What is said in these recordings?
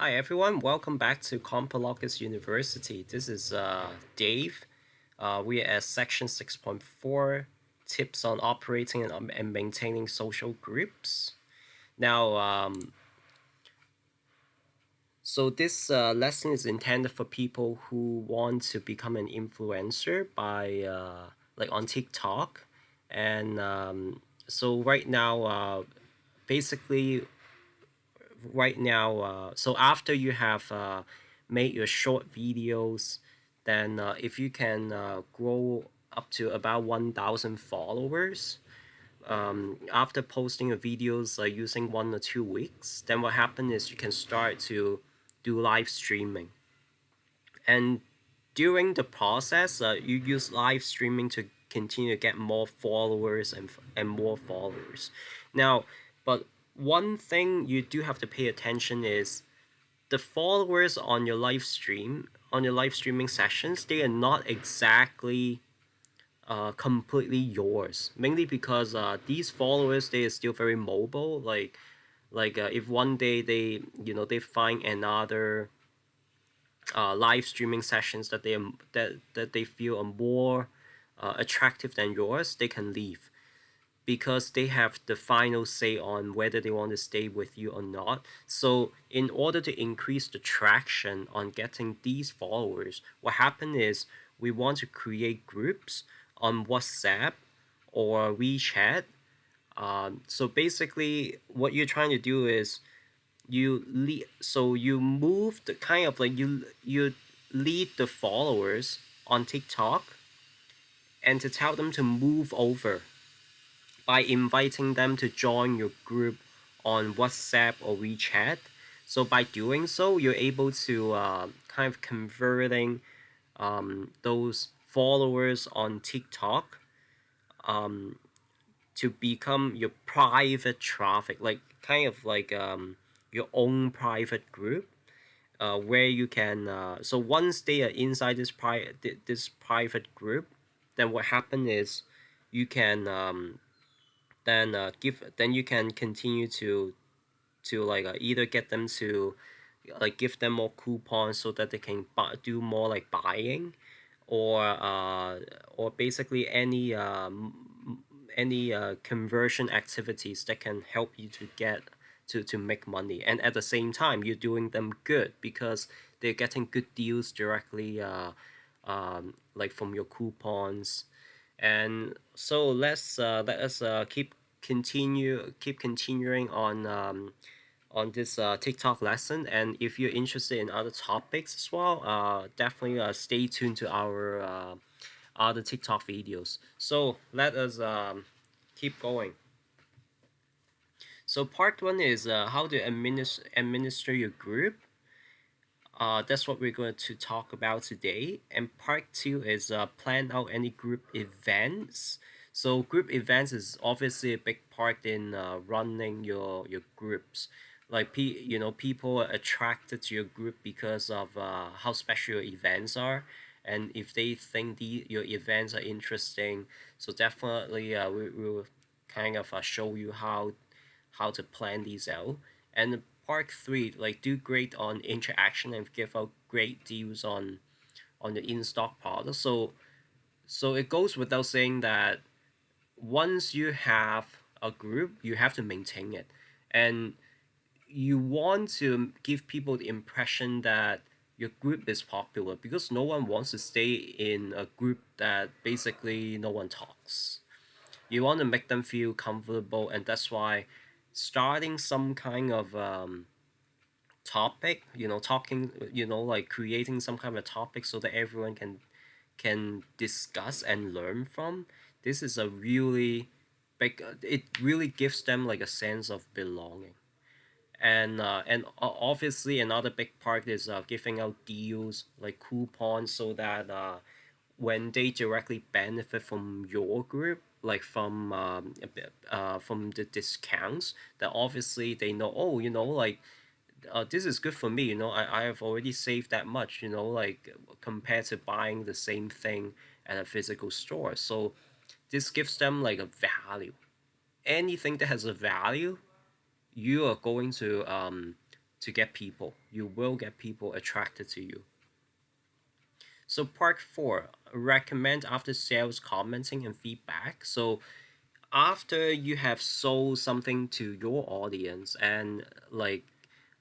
Hi everyone, welcome back to Compalocus University. This is Dave. We are at section 6.4, tips on operating and maintaining social groups. Now, so this lesson is intended for people who want to become an influencer by like on TikTok. And so right now, basically right now, so after you have made your short videos, then if you can grow up to about 1,000 followers after posting your videos using 1 or 2 weeks, then what happens is you can start to do live streaming. And during the process, you use live streaming to continue to get more followers and more followers. Now, but one thing you do have to pay attention is the followers on your live streaming sessions, they are not exactly completely yours, mainly because these followers, they are still very mobile. Like if one day they find another live streaming sessions that they feel are more attractive than yours, they can leave because they have the final say on whether they want to stay with you or not. So in order to increase the traction on getting these followers, what happened is we want to create groups on WhatsApp or WeChat. So basically what you're trying to do is you move the kind of like you lead the followers on TikTok and to tell them to move over by inviting them to join your group on WhatsApp or WeChat. So by doing so, you're able to kind of converting those followers on TikTok to become your private traffic, like kind of like your own private group. Where you can so once they are inside this private group, then what happen is you can then you can continue to like either get them to like give them more coupons so that they can do more like buying, or basically any conversion activities that can help you to get to make money, and at the same time you're doing them good because they're getting good deals directly like from your coupons. And so let us keep continuing on this TikTok lesson. And if you're interested in other topics as well, definitely stay tuned to our other TikTok videos. So let us keep going. So part one is how to administer your group. That's what we're going to talk about today. And part two is plan out any group events. So group events is obviously a big part in running your groups. Like people are attracted to your group because of how special your events are, and if they think your events are interesting, so definitely we will kind of show you how to plan these out. And part three, like do great on interaction and give out great deals on the in stock products. So it goes without saying that once you have a group, you have to maintain it, and you want to give people the impression that your group is popular, because no one wants to stay in a group that basically no one talks. You want to make them feel comfortable, and that's why starting some kind of topic, talking, like creating some kind of topic so that everyone can discuss and learn from. This is a really big. It really gives them like a sense of belonging. And obviously another big part is giving out deals like coupons so that when they directly benefit from your group, like from the discounts, that obviously they know, oh, like this is good for me. I have already saved that much. Like compared to buying the same thing at a physical store. So this gives them like a value. Anything that has a value, you are going to to get people. You will get people attracted to you. So part four, recommend after sales commenting and feedback. So after you have sold something to your audience, and like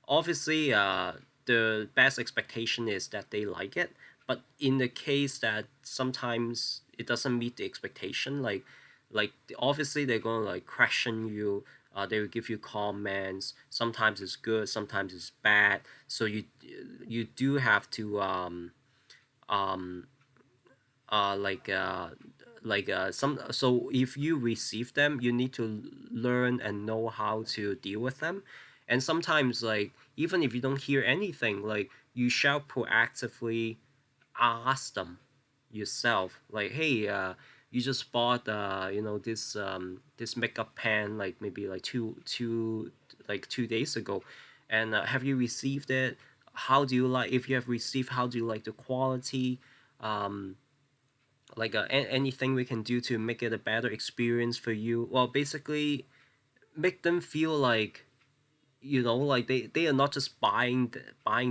obviously the best expectation is that they like it, but in the case that sometimes it doesn't meet the expectation, like obviously they're going to like question you. They will give you comments. Sometimes it's good, sometimes it's bad. So you do have to um uh like uh some, so if you receive them, you need to learn and know how to deal with them. And sometimes, like, even if you don't hear anything, like, you shall proactively ask them yourself, like, hey, you just bought this makeup pen, like maybe like like 2 days ago, and have you received it? How do you like, if you have received, how do you like the quality? um Anything we can do to make it a better experience for you. Well, basically make them feel like, like they are not just buying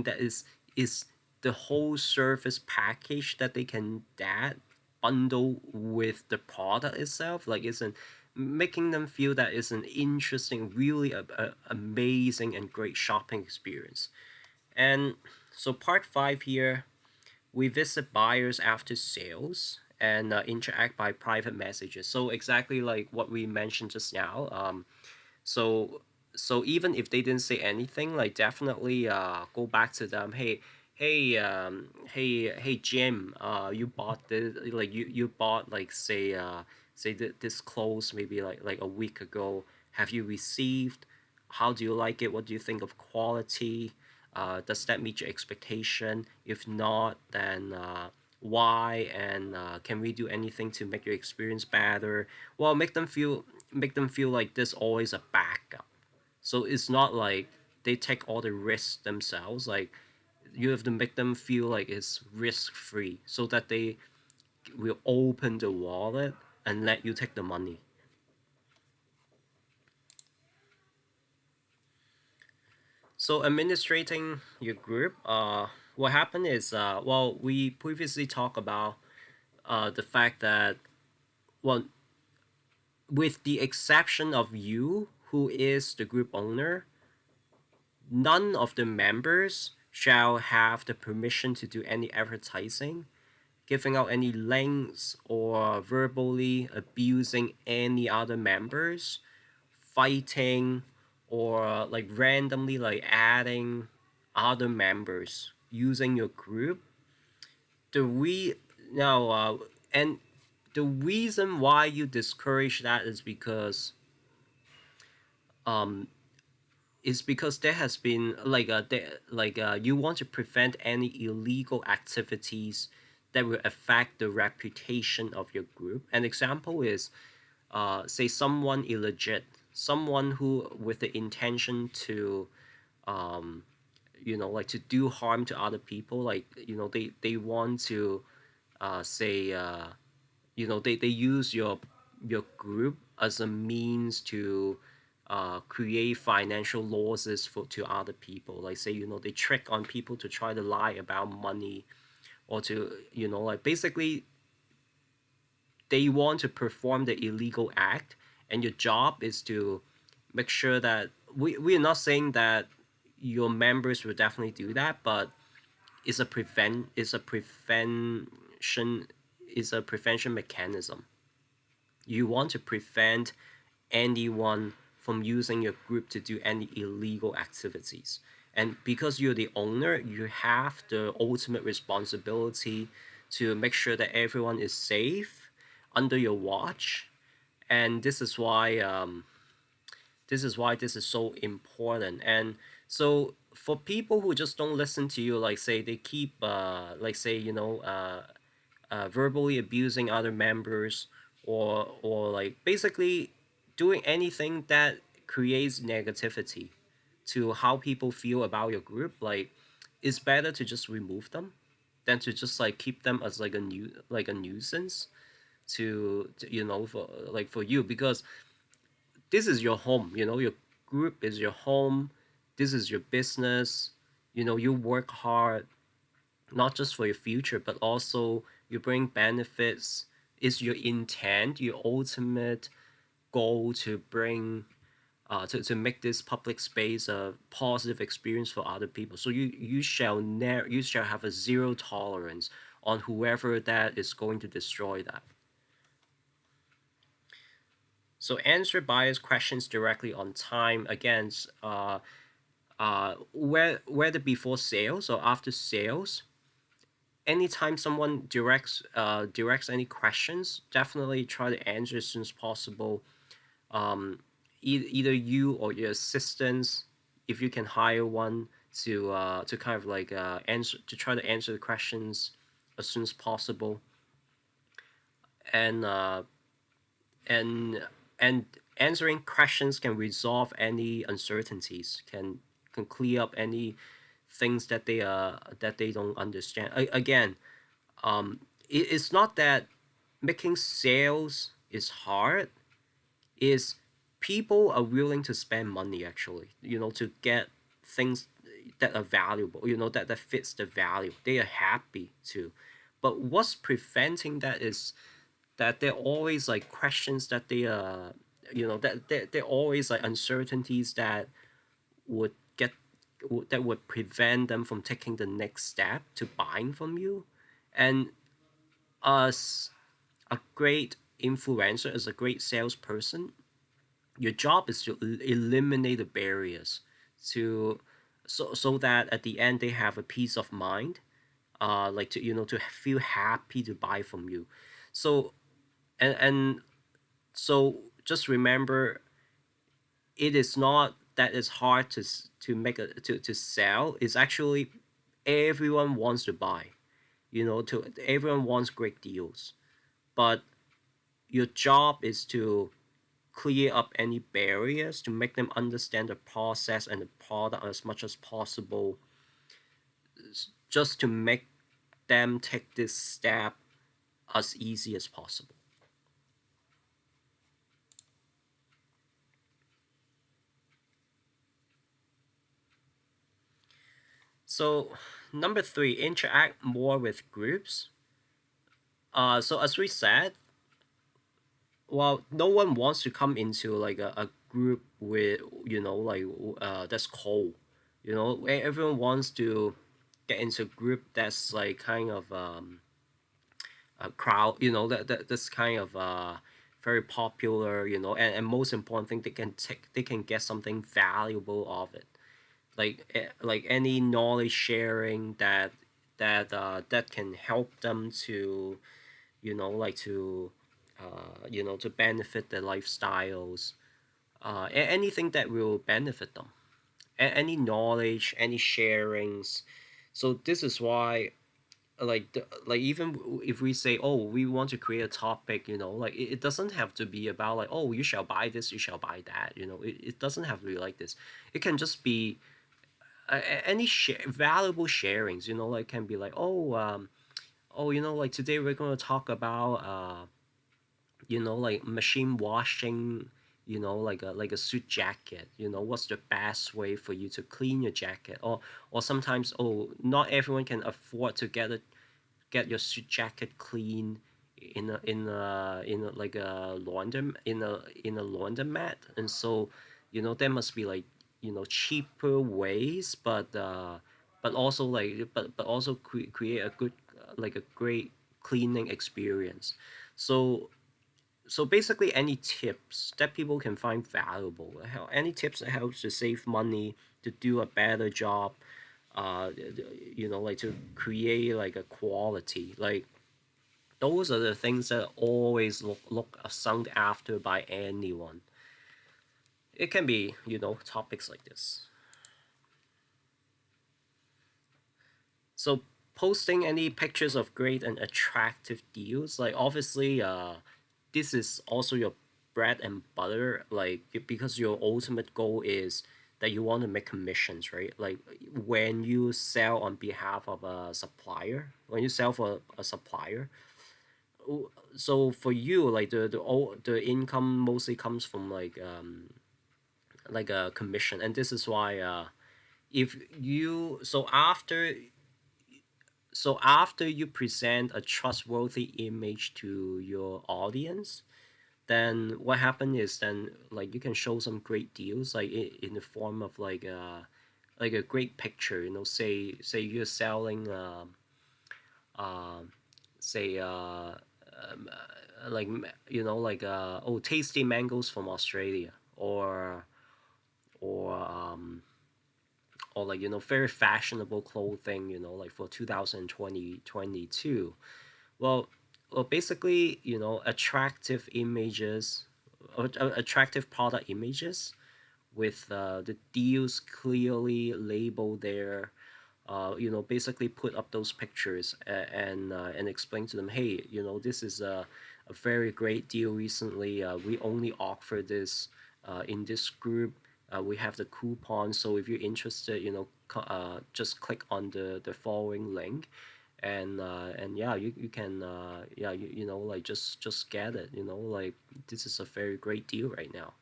that is the whole service package that they can that bundle with the product itself, like isn't making them feel that it's an interesting, really amazing and great shopping experience. And so part five here, we visit buyers after sales and interact by private messages. So exactly like what we mentioned just now. So so even if they didn't say anything, like definitely go back to them. Hey Jim, you bought this, like you bought, like, say this clothes maybe like a week ago. Have you received? How do you like it? What do you think of quality? Does that meet your expectation? If not, then why? And can we do anything to make your experience better? Well, make them feel like there's always a backup. So it's not like they take all the risks themselves. Like, you have to make them feel like it's risk free, so that they will open the wallet and let you take the money. So administrating your group, what happened is, well, we previously talked about the fact that, well, with the exception of you, who is the group owner, none of the members shall have the permission to do any advertising, giving out any links, or verbally abusing any other members, fighting, or like randomly like adding other members using your group. The we now and the reason why you discourage that um is because there has been you want to prevent any illegal activities that will affect the reputation of your group. An example is, say someone illegit, someone who with the intention to um like to do harm to other people, like they want to say they use your group as a means to create financial losses for to other people. Like, say they trick on people to try to lie about money, or to like basically they want to perform the illegal act. And your job is to make sure that we are not saying that your members will definitely do that, but prevention is a prevention mechanism. You want to prevent anyone from using your group to do any illegal activities. And because you're the owner, you have the ultimate responsibility to make sure that everyone is safe under your watch. And this is why this is so important. And so for people who just don't listen to you, like say they keep like say verbally abusing other members, or like basically doing anything that creates negativity to how people feel about your group, like it's better to just remove them than to just like keep them as like a nuisance to for you, because this is your home. Your group is your home. this is your business. You work hard not just for your future, but also you bring benefits. Is your intent, your ultimate goal to bring to make this public space a positive experience for other people. So you shall have a zero tolerance on whoever that is going to destroy that. So answer bias questions directly on time. Again, whether before sales or after sales, anytime someone directs any questions, definitely try to answer as soon as possible. Either you or your assistants, if you can hire one to kind of like answer to try to answer the questions as soon as possible, and and and answering questions can resolve any uncertainties, can clear up any things that they don't understand. Again, it's not that making sales is hard. Is people are willing to spend money, actually, to get things that are valuable, that fits the value. They are happy to. But what's preventing that is that there are always like questions that that there are always like uncertainties that would get that would prevent them from taking the next step to buying from you. And as a great influencer, as a great salesperson, your job is to eliminate the barriers to so that at the end they have a peace of mind, like to to feel happy to buy from you. So and so just remember, it is not that it's hard to make a to sell. It's actually everyone wants to buy, to everyone wants great deals. But your job is to clear up any barriers, to make them understand the process and the product as much as possible, just to make them take this step as easy as possible. So, number three, interact more with groups. So as we said, well, no one wants to come into like a group with that's cold. Everyone wants to get into a group that's like kind of a crowd. That's kind of very popular. And most important thing, they can get something valuable of it, like any knowledge sharing that can help them to to to benefit their lifestyles, anything that will benefit them, any knowledge, any sharings. So this is why, like even if we say, oh, we want to create a topic, like it doesn't have to be about like, oh, you shall buy this, you shall buy that. It doesn't have to be like this. It can just be any valuable sharings, like can be like, oh, like today we're going to talk about like machine washing, like a suit jacket. What's the best way for you to clean your jacket? Or sometimes, oh, not everyone can afford to get your suit jacket clean like a laundromat. And so there must be like cheaper ways, but also but also create a good like a great cleaning experience. So basically, any tips that people can find valuable, any tips that helps to save money, to do a better job, like to create like a quality, like those are the things that always look sought after by anyone. It can be topics like this. So posting any pictures of great and attractive deals, like obviously, this is also your bread and butter, like because your ultimate goal is that you want to make commissions, right? Like when you sell on behalf of a supplier, when you sell for a supplier, so for you, like the income mostly comes from like a commission. And this is why if you so after so after you present a trustworthy image to your audience, then what happened is then like you can show some great deals like in the form of like a great picture, you know, say you're selling um say like you know like oh, tasty mangoes from Australia, or or like, you know, very fashionable clothing, you know, like for 2022. Well, basically, you know, attractive images, attractive product images with the deals clearly labeled there. You know, basically put up those pictures and explain to them, hey, you know, this is a very great deal recently. We only offer this in this group. We have the coupon, so if you're interested, you know, just click on the following link, and yeah, you can yeah, you know, like just get it. You know, like this is a very great deal right now.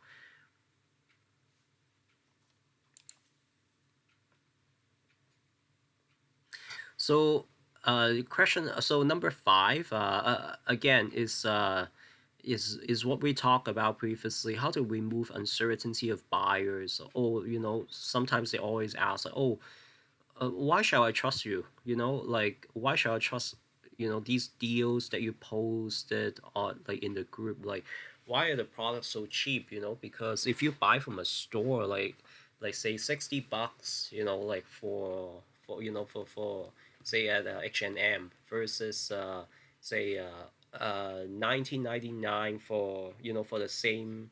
So, question. So number five, again, is what we talked about previously. How to remove uncertainty of buyers? Or, you know, sometimes they always ask, like, oh, why shall I trust you? You know, like why shall I trust, you know, these deals that you posted on like in the group? Like, why are the products so cheap? You know, because if you buy from a store, like say $60, you know, like for you know for say at H&M versus say 19.99 for, you know, for the same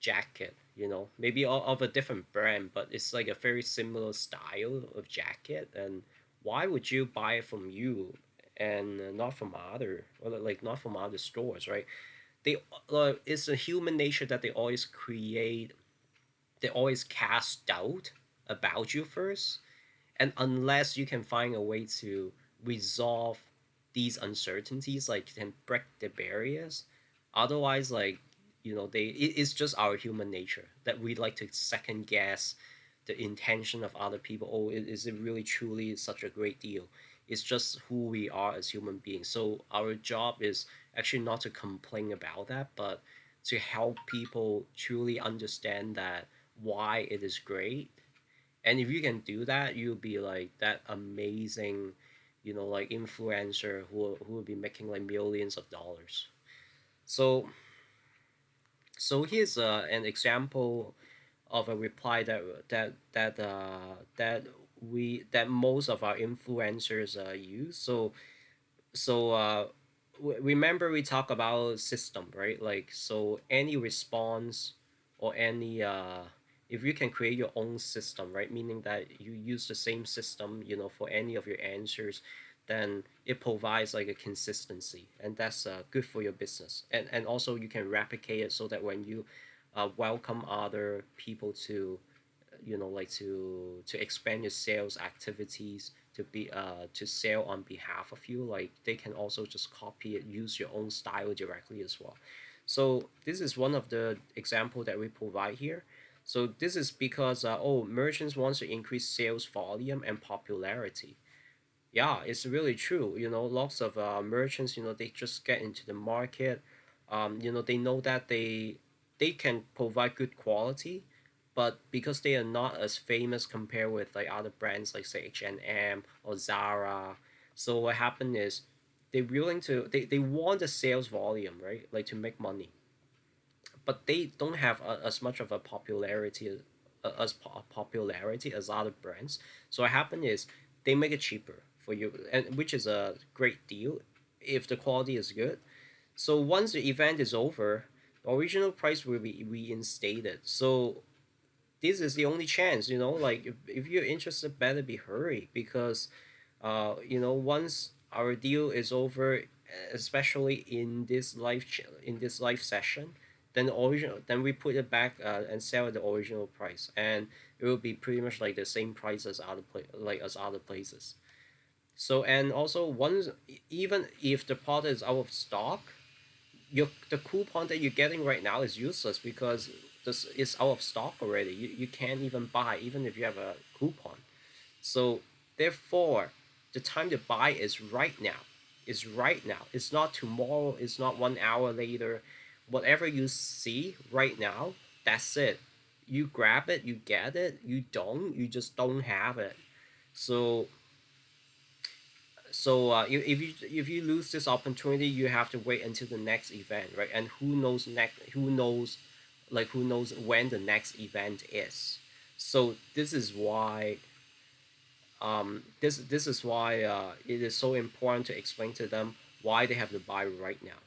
jacket, you know, maybe of a different brand, but it's like a very similar style of jacket. And why would you buy it from you and not from other, or like not from other stores, right? They it's a human nature that they always cast doubt about you first, and unless you can find a way to resolve these uncertainties, like you can break the barriers, otherwise, like, you know, it's just our human nature that we like to second guess the intention of other people. Oh, is it really truly such a great deal? It's just who we are as human beings. So our job is actually not to complain about that, but to help people truly understand that why it is great. And if you can do that, you'll be like that amazing, you know, like influencer who will be making like millions of dollars. So here's an example of a reply that most of our influencers use. Remember we talk about system, right? Like, so any response or any if you can create your own system, right, meaning that you use the same system, you know, for any of your answers, then it provides like a consistency, and that's good for your business. And also you can replicate it so that when you welcome other people to, you know, like to expand your sales activities, to be to sell on behalf of you, like they can also just copy it, use your own style directly as well. So this is one of the example that we provide here. So this is because oh, merchants wants to increase sales volume and popularity. Yeah, it's really true. You know, lots of merchants, you know, they just get into the market. You know, they know that they can provide good quality, but because they are not as famous compared with like other brands like say H&M or Zara, so what happened is they want the sales volume, right? Like to make money, but they don't have as much of a popularity as other brands. So what happened is they make it cheaper for you, and which is a great deal if the quality is good. So once the event is over, the original price will be reinstated. So this is the only chance, you know, like if you're interested, better be hurry, because you know, once our deal is over, especially in this in this live session, then the original, then we put it back and sell at the original price, and it will be pretty much like the same price as other places. So, and also once, even if the product is out of stock, the coupon that you're getting right now is useless, because this is out of stock already. You can't even buy even if you have a coupon. So therefore, the time to buy is right now. Is right now. It's not tomorrow. It's not 1 hour later. Whatever you see right now, that's it. You grab it, you get it. You don't, you just don't have it. So if you lose this opportunity, you have to wait until the next event, right? And who knows when the next event is. So this is why it is so important to explain to them why they have to buy right now.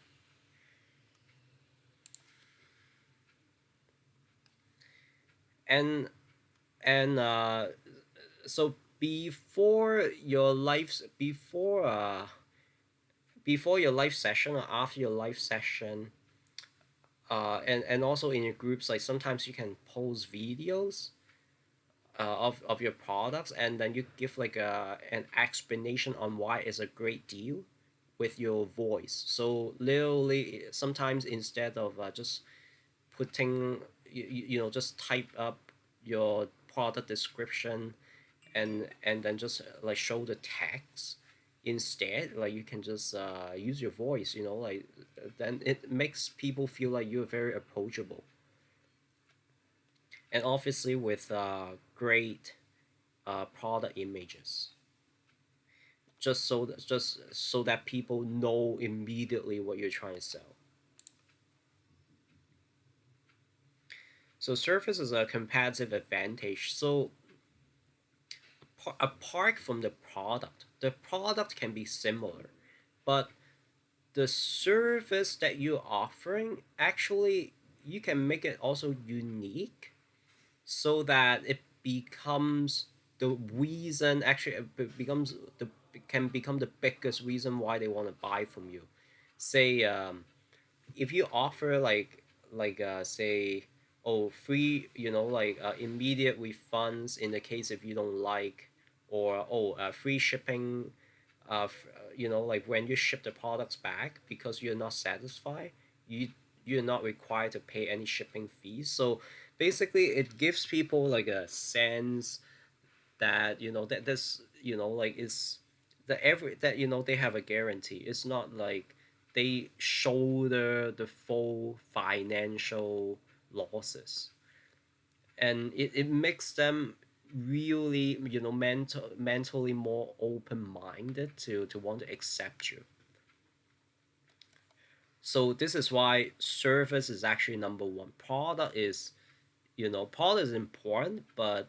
And and so before your live session or after your live session, and also in your groups, like sometimes you can post videos of your products, and then you give like an explanation on why it's a great deal with your voice. So literally sometimes instead of just putting just type up your product description and then just like show the text. Instead, like you can just use your voice, like then it makes people feel like you're very approachable, and obviously with great product images, just so that people know immediately what you're trying to sell. So service is a competitive advantage. So apart from the product can be similar, but the service that you're offering, actually you can make it also unique, so that it becomes the reason, actually it becomes the can become the biggest reason why they want to buy from you. Say if you offer say, oh, free, like immediate refunds in the case if you don't like, or free shipping, like when you ship the products back because you're not satisfied, you you're not required to pay any shipping fees. So basically it gives people like a sense that that this like is the every that they have a guarantee. It's not like they shoulder the full financial losses, and it makes them really mentally more open-minded to want to accept you. So this is why service is actually number one. Product is important, but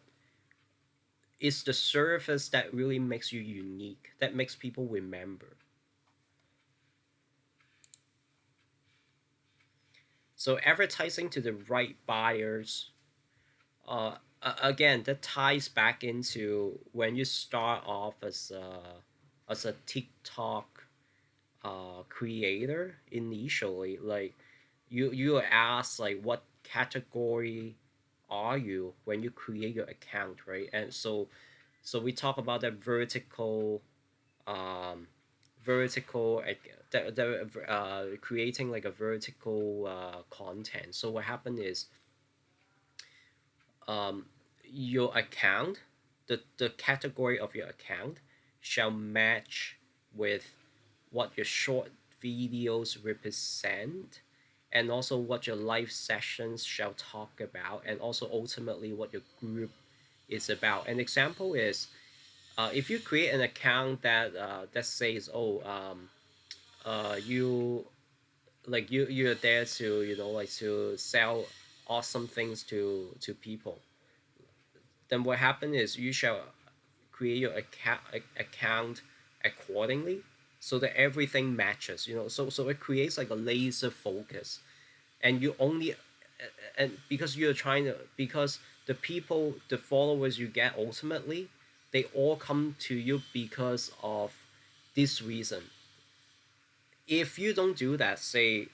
it's the service that really makes you unique, that makes people remember. So advertising to the right buyers, again, that ties back into when you start off as a TikTok creator initially. Like you ask like what category are you when you create your account, right? And so we talk about that um, vertical creating like a vertical content. So what happened is your account, the category of your account shall match with what your short videos represent, and also what your live sessions shall talk about, and also ultimately what your group is about. An example is if you create an account that says, oh, you you're there to like to sell awesome things to people, then what happens is you shall create your account accordingly, so that everything matches. So it creates like a laser focus, and you only and because you're trying to because the followers you get ultimately, they all come to you because of this reason. If you don't do that, say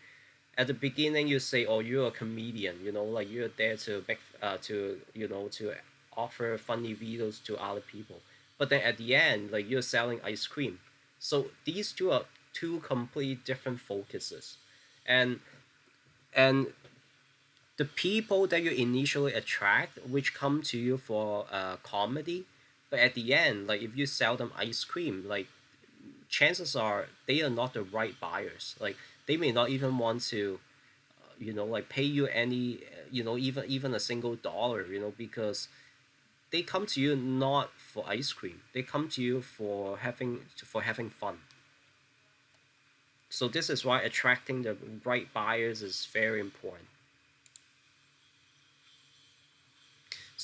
at the beginning you say, oh, you're a comedian, like you're there to make to offer funny videos to other people, but then at the end, like you're selling ice cream. So these two are two completely different focuses, and and the people that you initially attract, which come to you for comedy, but at the end, like if you sell them ice cream, like chances are they are not the right buyers. Like they may not even want to, like pay you any, even a single dollar, because they come to you not for ice cream. They come to you for having fun. So this is why attracting the right buyers is very important.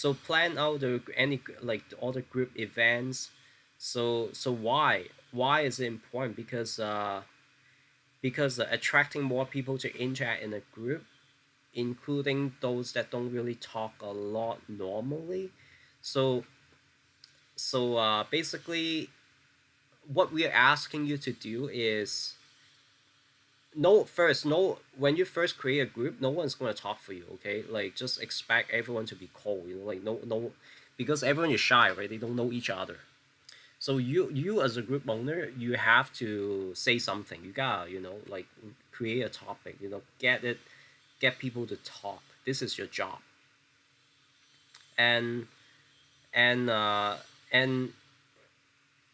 So plan out any like all the group events. So why is it important? Because attracting more people to interact in a group, including those that don't really talk a lot normally. So basically, what we are asking you to do is no, when you first create a group, no one's going to talk for you. Okay, like just expect everyone to be cold, like no, because everyone is shy, right? They don't know each other. So you as a group owner, you have to say something. You gotta, like create a topic, get people to talk. This is your job. And and and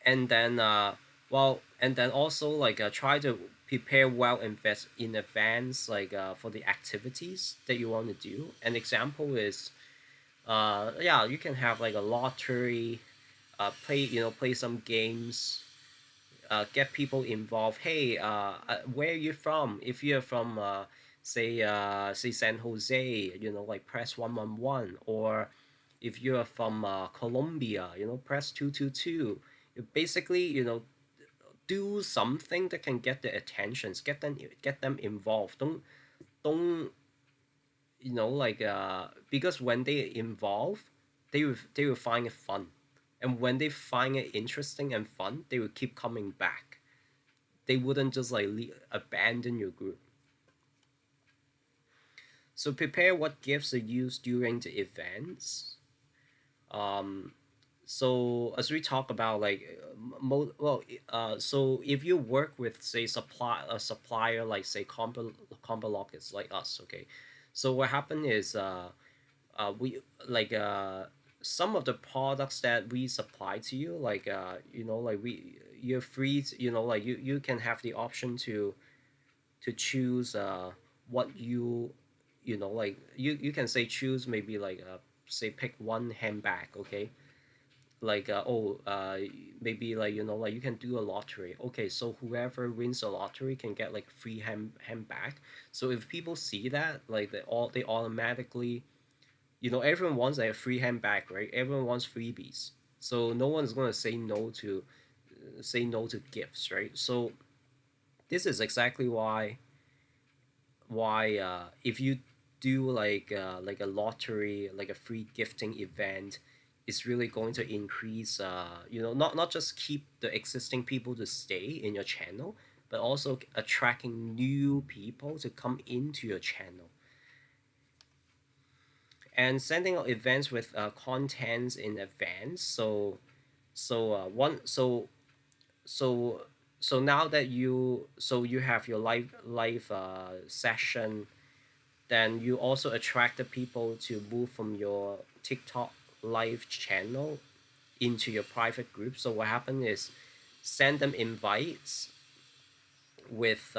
and then also like try to prepare well, invest in advance, like for the activities that you want to do. An example is yeah, you can have like a lottery, play some games, get people involved. Hey, where are you from? If you're from say San Jose, like press 111. Or if you're from Colombia, press 222. You basically, do something that can get their attentions, get them involved. Don't like because when they involve, they will find it fun, and when they find it interesting and fun, they will keep coming back. They wouldn't just like abandon your group. So prepare what gifts are used during the events. um so as we talk about like so if you work with say a supplier like say Combo is like us. Okay, so what happened is we like some of the products that we supply to you, like like you're free to, like you can have the option to choose what like you can say choose maybe like say pick one handbag. Okay, like maybe like like you can do a lottery. Okay, so whoever wins the lottery can get like free handbag. So if people see that, like they automatically, everyone wants a free handbag, right? Everyone wants freebies. So no one's going to say no to gifts, right? So this is exactly why if you do like a lottery, like a free gifting event, it's really going to increase not just keep the existing people to stay in your channel, but also attracting new people to come into your channel. And sending out events with contents in advance. So one so so now that you have your live session, then you also attract the people to move from your TikTok live channel into your private group. So what happened is send them invites with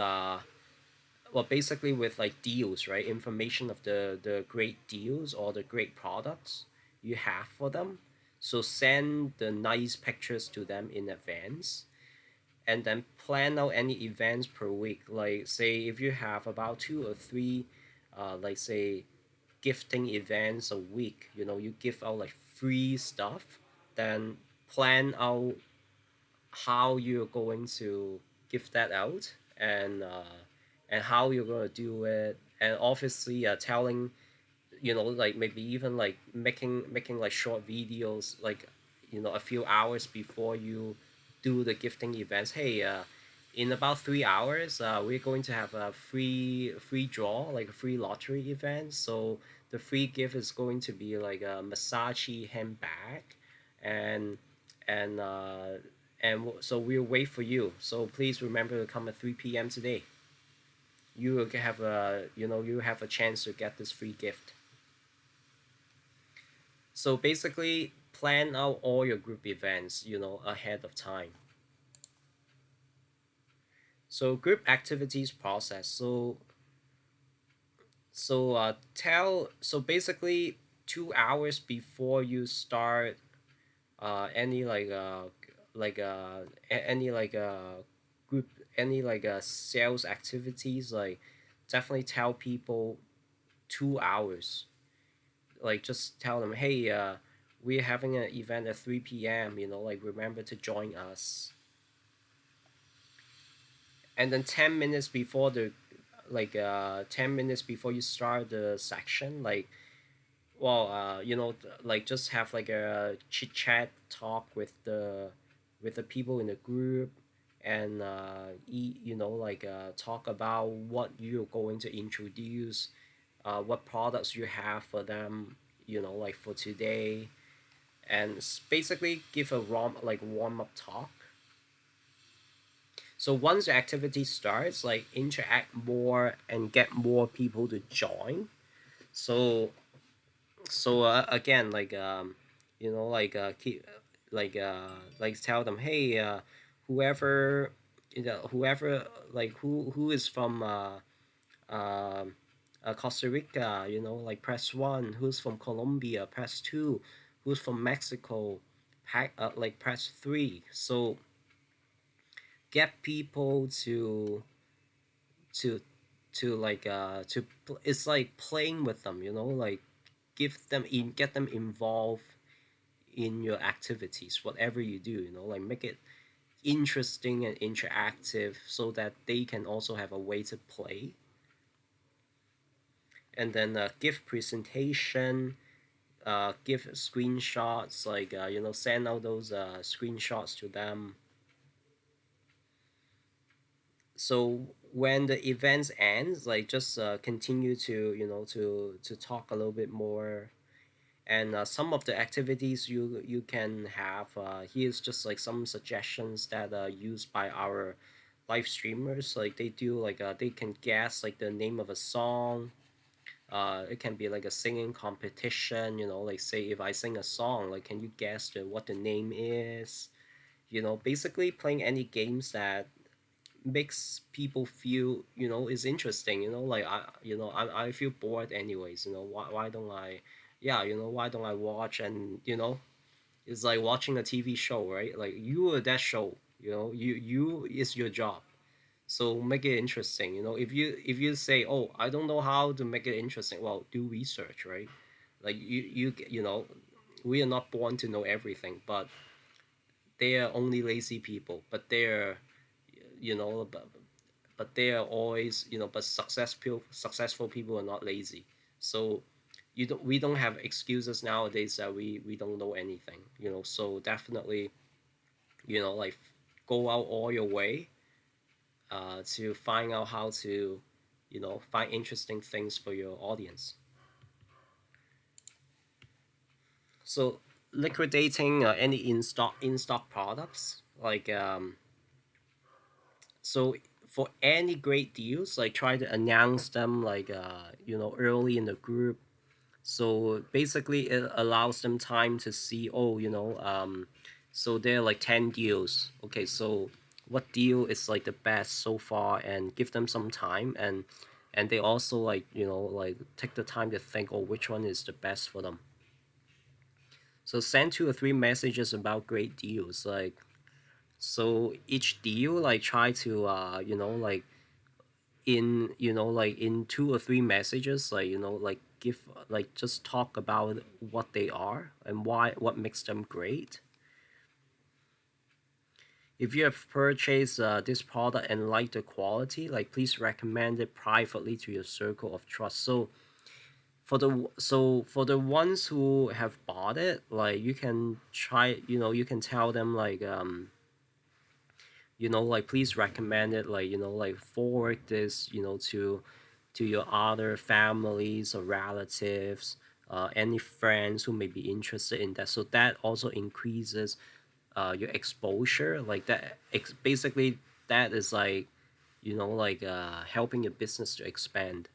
basically with like deals, right? Information of the great deals or the great products you have for them. So send the nice pictures to them in advance, and then plan out any events per week. Like say if you have about 2 or 3 like say gifting events a week, you give out like free stuff, then plan out how you're going to give that out, and how you're going to do it, and obviously telling, like maybe even like making like short videos, like a few hours before you do the gifting events. Hey, in about 3 hours we're going to have a free draw, like a free lottery event. So the free gift is going to be like a Masachi handbag, and and uh so we'll wait for you, so please remember to come at 3 p.m. today. you will have a you have a chance to get this free gift. So basically, plan out all your group events, ahead of time. So group activities process. So basically 2 hours before you start any any group any sales activities, like definitely tell people 2 hours. Like just tell them, hey, we're having an event at 3 p.m., like remember to join us. And then 10 minutes before the 10 minutes before you start the section, like, well, like just have like a chit chat talk with the people in the group, and talk about what you're going to introduce, what products you have for them, like for today, and basically give a warm up talk. So once the activity starts, like interact more and get more people to join. So again, keep tell them, hey, whoever whoever who is from um Costa Rica, like press one. Who's from Colombia, press two. Who's from Mexico, press three. So get people to it's like playing with them, like get them involved in your activities, whatever you do, like make it interesting and interactive so that they can also have a way to play. And then give presentation, give screenshots, send out those screenshots to them. So when the events ends, like just continue to to talk a little bit more. And some of the activities you can have, here's just like some suggestions that are used by our live streamers. Like they do, they can guess like the name of a song. It can be like a singing competition, like say if I sing a song, like can you guess what the name is. Basically playing any games that makes people feel, is interesting. I feel bored anyways. Why don't I, yeah, why don't I watch? And it's like watching a TV show, right? Like you are that show. You is your job. So make it interesting. If you say, oh, I don't know how to make it interesting, well, do research, right? Like we are not born to know everything, but they are only lazy people. But they're you know but they are always, but successful people are not lazy. So we don't have excuses nowadays that we don't know anything. So definitely, like go out all your way to find out how to find interesting things for your audience. So liquidating any in stock products, so for any great deals, like try to announce them early in the group. So basically it allows them time to see, oh, so there are like 10 deals. Okay, so what deal is like the best so far, and give them some time. And they also take the time to think, oh, which one is the best for them. So send 2 or 3 messages about great deals, like, so each deal, like try to in 2 or 3 messages, give, just talk about what they are and what makes them great. If you have purchased this product and like the quality, like please recommend it privately to your circle of trust. So for the ones who have bought it, like you can try, you can tell them please recommend it, forward this, to your other families or relatives, any friends who may be interested in that. So that also increases your exposure, like that. Basically, that is like, helping your business to expand.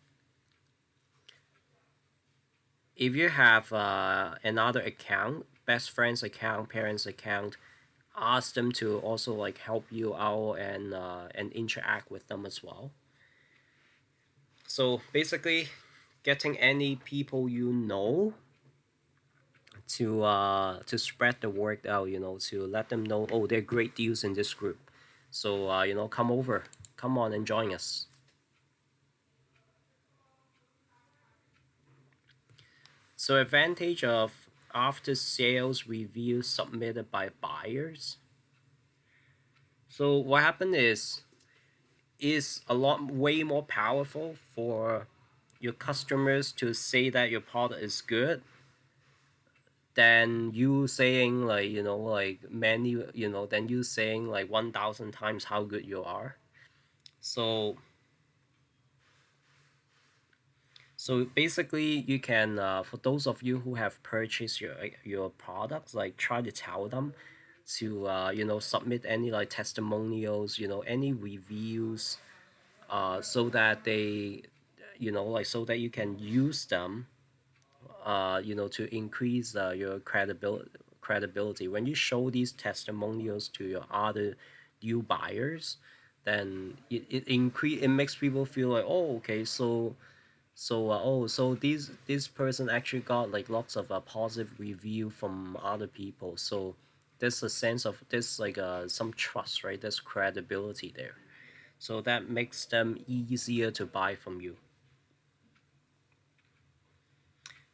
If you have another account, best friends account, parents account, ask them to also like help you out and interact with them as well. So basically, getting any people you know to spread the word out, to let them know, oh, they're great deals in this group. So come over, come on and join us. So advantage of after sales reviews submitted by buyers. So what happened is a lot way more powerful for your customers to say that your product is good than you saying like than you saying like 1,000 times how good you are. So basically you can for those of you who have purchased your products, like try to tell them to submit any like testimonials, any reviews, so that they so that you can use them to increase your credibility. When you show these testimonials to your other new buyers, then it makes people feel like, oh, okay, so this person actually got like lots of positive review from other people. So there's a sense of there's like some trust, right? There's credibility there. So that makes them easier to buy from you.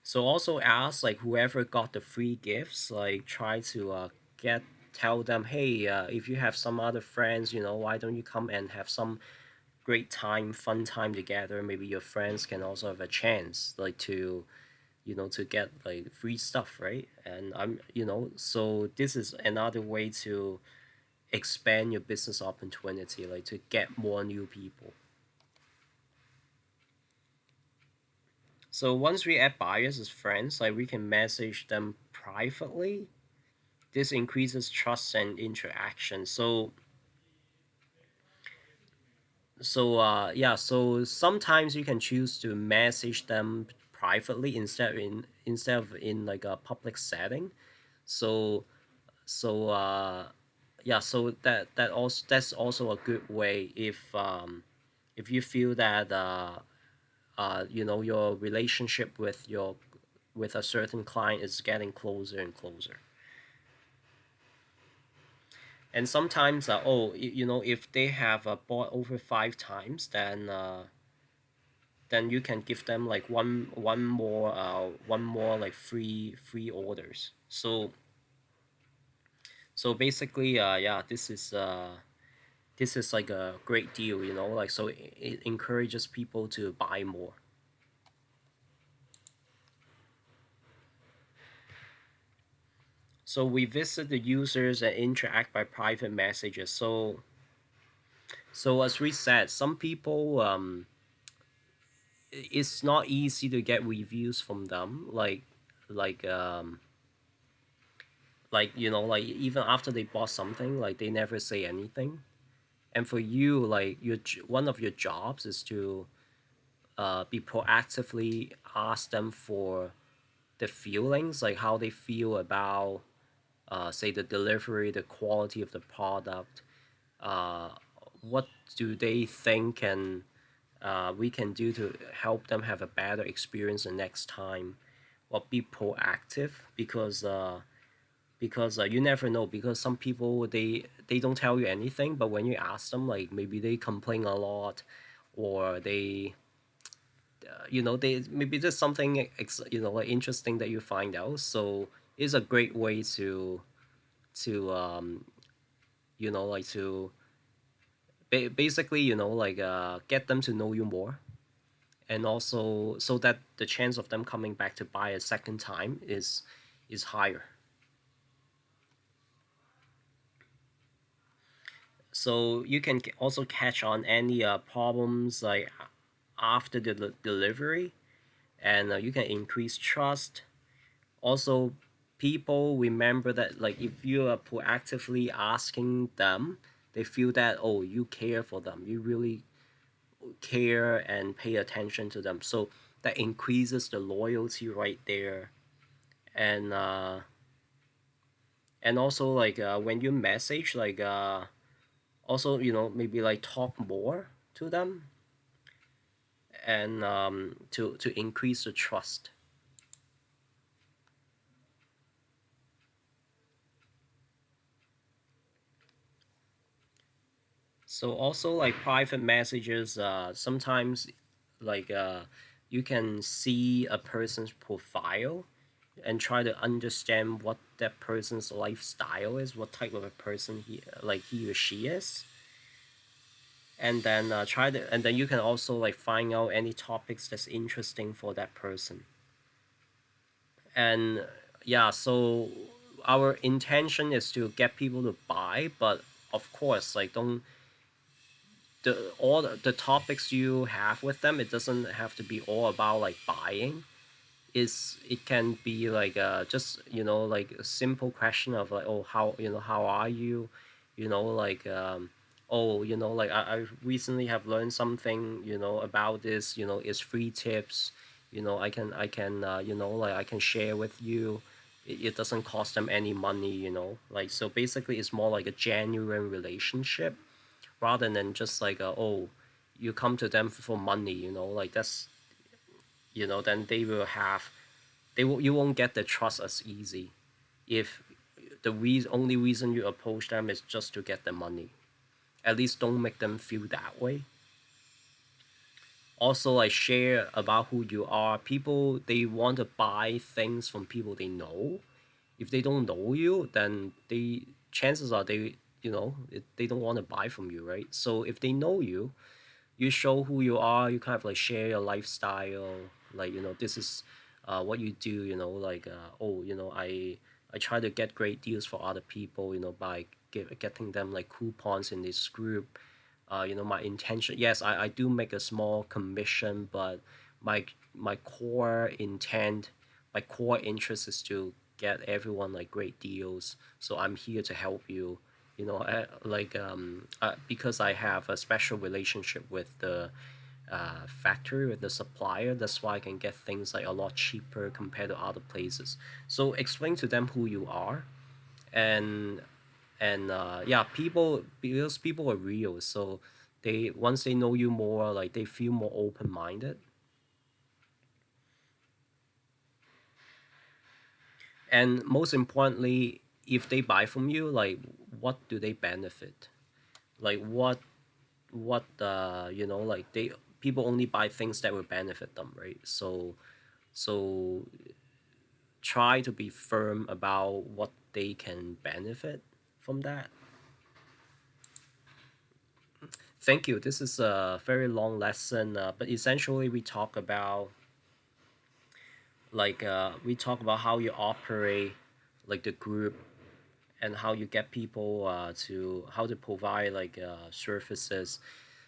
So also ask like whoever got the free gifts, like try to get tell them, hey, if you have some other friends, why don't you come and have some great time, fun time together? Maybe your friends can also have a chance, like to get like free stuff, right? And so this is another way to expand your business opportunity, like to get more new people. So once we add buyers as friends, like we can message them privately. This increases trust and interaction. So sometimes you can choose to message them privately instead of in like a public setting. So so so that's also a good way if you feel that your relationship with a certain client is getting closer and closer. And sometimes if they have bought over 5 times, then you can give them like one more like free orders. So basically this is like a great deal, like so it encourages people to buy more. So we visit the users and interact by private messages. So as we said, some people it's not easy to get reviews from them, like um like even after they bought something, like they never say anything. And for you, like one of your jobs is to be proactively ask them for the feelings, like how they feel about say the delivery, the quality of the product, uh, what do they think and we can do to help them have a better experience the next time, or be proactive, because you never know, because some people they don't tell you anything, but when you ask them, like maybe they complain a lot, or they they maybe there's something like interesting that you find out. So it's a great way to like to basically get them to know you more, and also so that the chance of them coming back to buy a second time is higher. So you can also catch on any problems like after the delivery, and you can increase trust. Also, people remember that like if you are proactively asking them, they feel that, oh, you care for them, you really care and pay attention to them, so that increases the loyalty right there. And also like when you message like also maybe like talk more to them, and to increase the trust. So also like private messages, sometimes like you can see a person's profile and try to understand what that person's lifestyle is, what type of a person he or she is, and then and then you can also like find out any topics that's interesting for that person. And yeah, so our intention is to get people to buy, but of course like don't the topics you have with them, it doesn't have to be all about like buying. It can be like just like a simple question of like, oh, how are you, like oh, like I recently have learned something about this, is free tips, I can like I can share with you. It doesn't cost them any money, like, so basically it's more like a genuine relationship rather than just like oh, you come to them for money, like that's, then they will have, you won't get the trust as easy if only reason you approach them is just to get the money. At least don't make them feel that way. Also like share about who you are. People, they want to buy things from people they know. If they don't know you, then they, chances are they, they don't want to buy from you, right? So if they know you, you show who you are, you kind of like share your lifestyle, like this is what you do, like oh, I try to get great deals for other people, by getting them like coupons in this group. My intention, yes, I do make a small commission, but my core intent, my core interest is to get everyone like great deals, so I'm here to help you. Because I have a special relationship with the factory, with the supplier, that's why I can get things like a lot cheaper compared to other places. So explain to them who you are. And and yeah, people, because people are real, so they, once they know you more, like they feel more open-minded. And most importantly, if they buy from you, like what do they benefit, like what like they, people only buy things that will benefit them, right? So try to be firm about what they can benefit from that. Thank you. This is a very long lesson, but essentially we talk about how you operate like the group, and how you get people to, how to provide like services.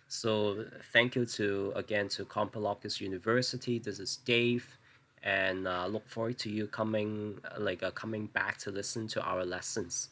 So thank you to, again, to Compilocus University. This is Dave, and look forward to you coming back to listen to our lessons.